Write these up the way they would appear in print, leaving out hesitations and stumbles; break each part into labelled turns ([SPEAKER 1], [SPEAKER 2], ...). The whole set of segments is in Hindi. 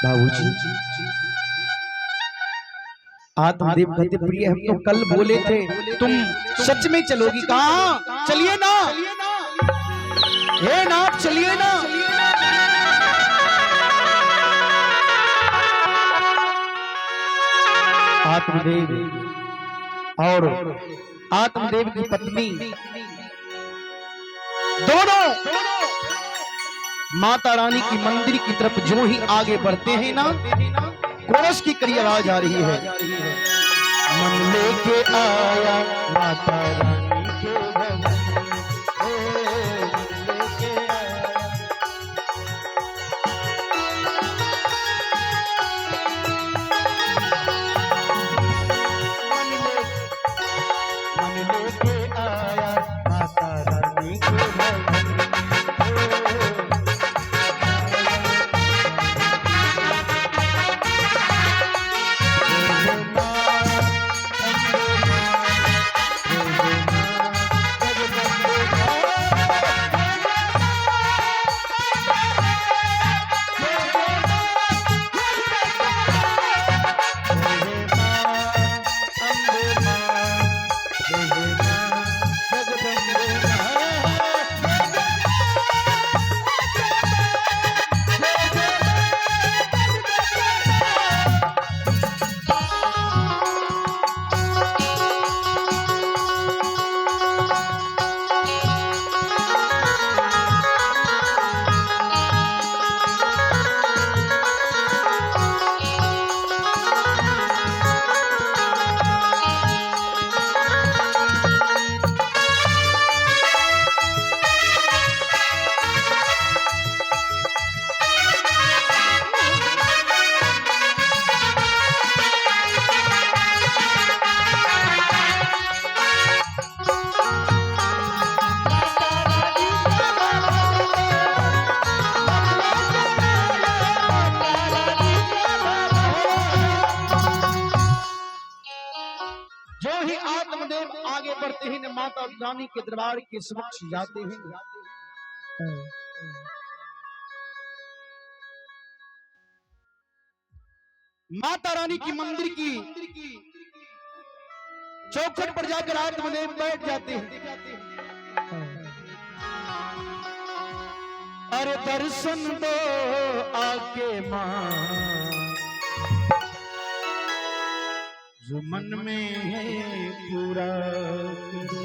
[SPEAKER 1] बाबूजी, आत्मदेव कहते प्रिय हम तो कल बोले थे तुम सच में चलोगी, कहाँ चलिए ना, हे नाथ चलिए ना। आत्मदेव और आत्मदेव की पत्नी दोनों माता रानी की मंदिर की तरफ जो ही आगे बढ़ते हैं ना, कोरस की कड़ी आवाज आ रही है, मन लेके आया माता रानी के भवन, लेके आया। मन लेके आया माता रानी के भवन। आगे बढ़ते ही न माता रानी के दरबार के समक्ष जाते हैं। माता रानी की मंदिर की चौखट पर जाकर आत्मदेव बैठ जाते हैं। अरे दर्शन दो आके मां, जो मन में है पूरा करो।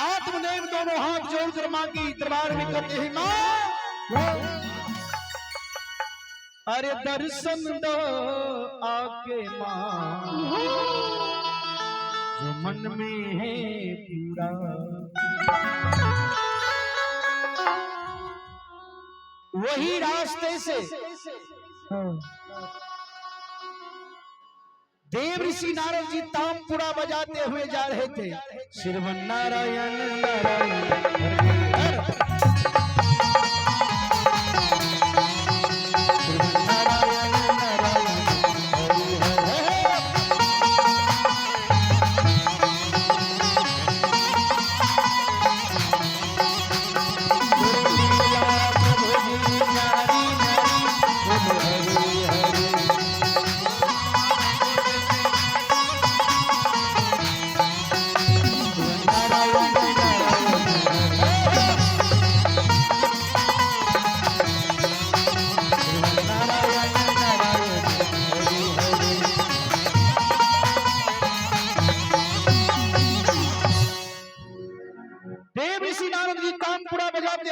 [SPEAKER 1] आत्मदेव दोनों हाथ जोड़कर मां की दरबार में कहते हैं, मां अरे दर्शन दो आके मां, जो मन में है पूरा। वही रास्ते से देव ऋषि नारद जी तामपुरा बजाते हुए जा रहे थे। श्रीमन नारायण नारायण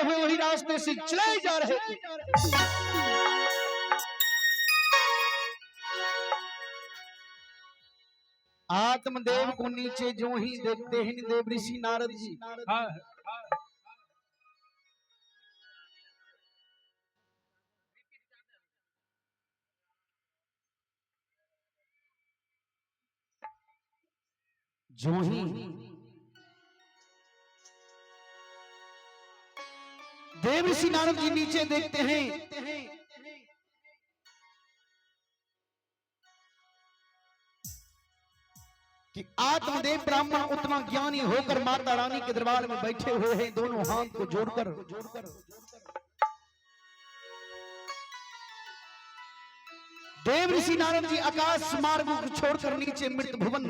[SPEAKER 1] वही रास्ते से चले जा रहे थे। आत्मदेव को नीचे जो ही देखते हैं देव ऋषि नारद जी, जो ही देव ऋषि नारद जी नीचे देखते हैं कि आत्मदेव ब्राह्मण उतना ज्ञानी होकर माता रानी के दरबार में बैठे हुए हैं, दोनों हाथ को जोड़कर देव ऋषि नारद जी आकाश मार्ग को छोड़कर नीचे मृत भुवन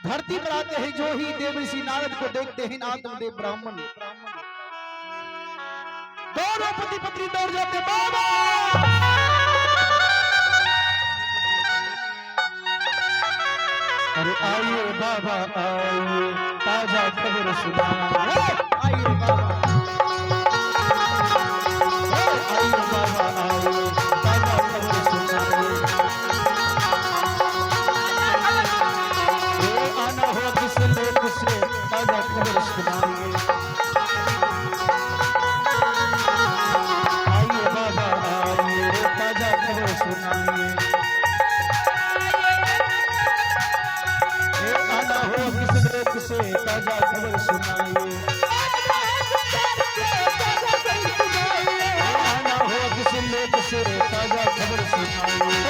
[SPEAKER 1] धरती पर आते हैं। जो ही देव ऋषि नारद को देखते हैं आत्मदेव ब्राह्मण दोनों पति पत्नी दौड़ जाते, बाबा अरे आइए बाबा आइए, ताजा खबर सुनाइए। आइए बाबा आइए बाबा आइए, ताजा खबर सुनाइए। आना हो किस लोक से, ताजा खबर सुनाइए। आइए बाबा आइए, ताजा खबर सुनाइए। आना हो किस लोक से, ताजा खबर सुनाइए। आना हो किस लोक से, ताजा खबर सुनाइए।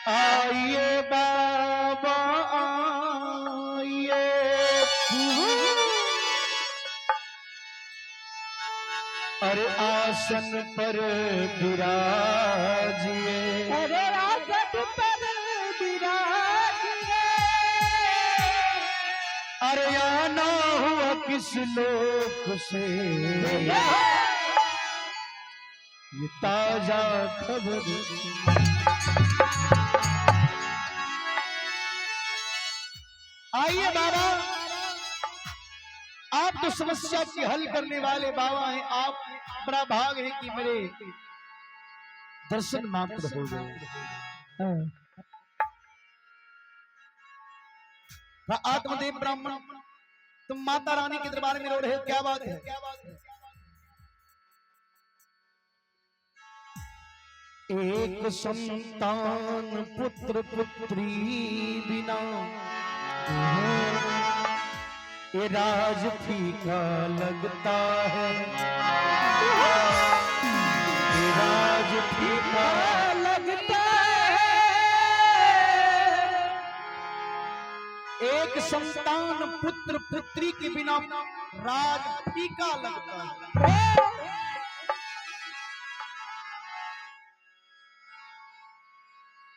[SPEAKER 1] आइए बाबा आइए, अरे आसन पर विराजिए।
[SPEAKER 2] अरे आसन पर विराजिए।
[SPEAKER 1] अरे आना हुआ किस लोक से, ये ताजा खबर। आइए बाबा, आप तो समस्या की हल करने वाले बाबा हैं। आप बड़ा भाग है कि मेरे दर्शन मात्र हो गए। आत्मदेव ब्राह्मण, तुम माता रानी के दरबार में रो रहे हो, क्या बात है? एक संतान पुत्र पुत्री बिना ये राज फीका लगता है। ये राज फीका
[SPEAKER 2] लगता है।
[SPEAKER 1] एक संतान पुत्र पुत्री के बिना राज फीका लगता है।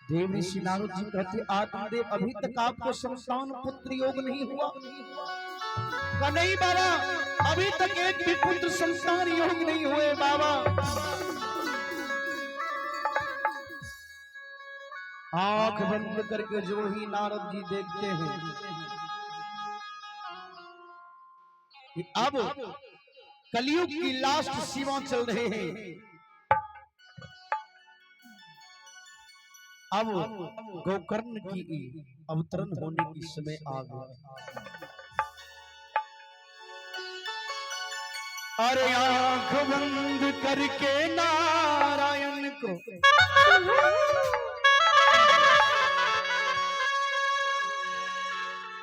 [SPEAKER 1] देव ऋषि नारद जी कहते, आत्मदेव अभी तक आपको संतान पुत्र योग नहीं हुआ? नहीं बाबा, अभी तक एक भी पुत्र संतान योग नहीं हुए बाबा। आंख बंद करके जो ही नारद जी देखते हैं कि अब कलयुग की लास्ट सीमा चल रहे हैं। अब गोकर्ण की अवतरण होने की समय आ गया। अरे आंख बंद करके नारायण को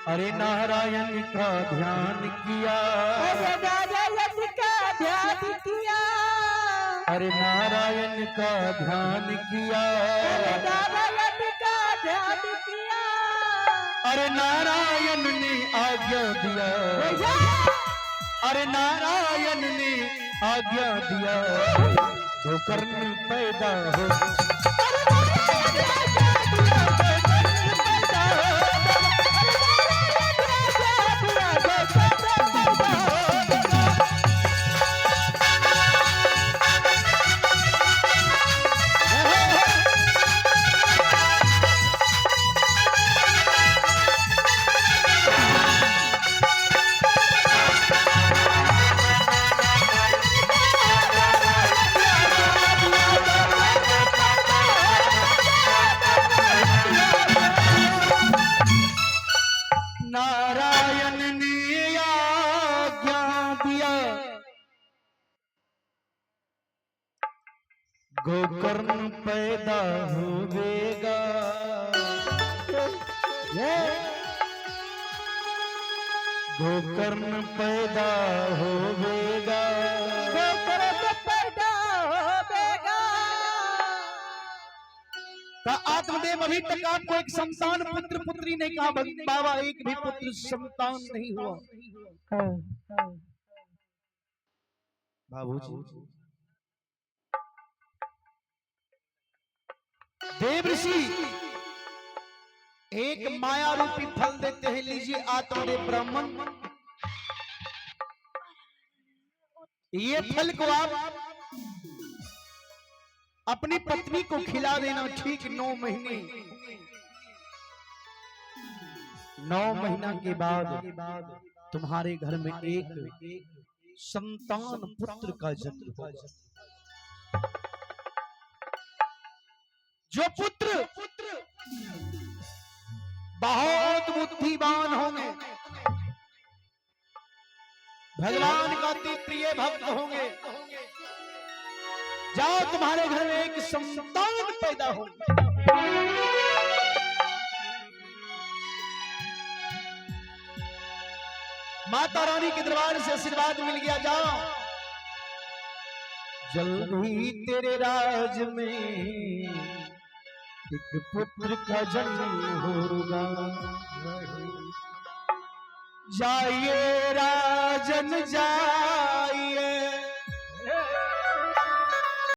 [SPEAKER 1] अरे नारायण का ध्यान किया।
[SPEAKER 2] अरे नारायण का ध्यान किया।
[SPEAKER 1] अरे नारायण का ध्यान किया।
[SPEAKER 2] अरे नारायण का ध्यान किया।
[SPEAKER 1] अरे नारायण ने आज्ञा दिया। अरे नारायण ने आज्ञा दिया, गोकर्ण पैदा हो। नारायण ने आज्ञा दिया, गोकर्ण पैदा होवेगा। गोकर्ण पैदा होवेगा।
[SPEAKER 2] गोकर्ण पैदा होवेगा।
[SPEAKER 1] आत्मदेव अभी तक आपको एक संतान पुत्र पुत्री नहीं कहा बाबा, एक भी पुत्र संतान नहीं हुआ। बाबूजी, देव ऋषि एक माया रूपी फल देते हैं, लीजिए आत्मदेव ब्राह्मण, ये फल को आप अपनी पत्नी को खिला देना। ठीक 9 महीने, 9 महीना के बाद तुम्हारे घर में एक संतान पुत्र का जन्म होगा। जो पुत्र बहुत बुद्धिमान होंगे, भगवान का अति प्रिय भक्त होंगे, जाओ तुम्हारे घर में एक संतान पैदा हो। माता रानी के दरबार से आशीर्वाद मिल गया, जाओ जल्दी तेरे राज में एक पुत्र का जन्म होगा। जाइए राजन जाइए,